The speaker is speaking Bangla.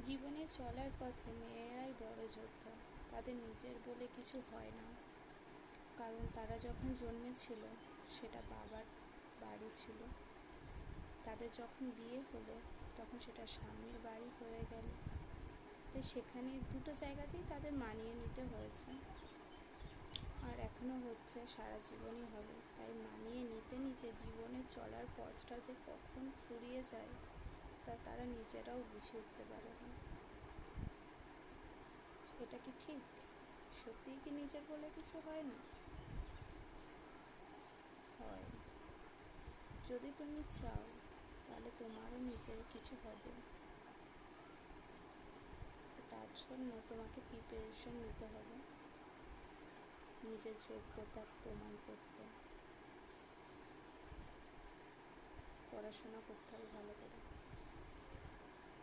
জীবনে চলার পথে মেয়েরাই বড় যোদ্ধা। তাদের নিজের বলে কিছু হয় না, কারণ তারা যখন জন্মেছিল সেটা বাবার বাড়ি ছিল। তাদের যখন বিয়ে হলো তখন সেটা স্বামীর বাড়ি হয়ে গেল। তো সেখানে দুটো জায়গাতেই তাদের মানিয়ে নিতে হয়েছে, আর এখনও হচ্ছে, সারা জীবনই হবে। তাই মানিয়ে নিতে নিতে জীবনে চলার পথটা যে কখন ফুরিয়ে যায় তা তারা নিজেরাও বুঝে উঠতে পারে না। এটা কি ঠিক? সত্যিই কি নিজের বলে কিছু হয় না? হয়। যদি তুমি চাও তাহলে তোমারও নিজের কিছু হবে। তার জন্য তোমাকে প্রিপারেশন নিতে হবে, নিজের যোগ্যতা প্রমাণ করতে পড়াশোনা করতে হবে ভালো করে।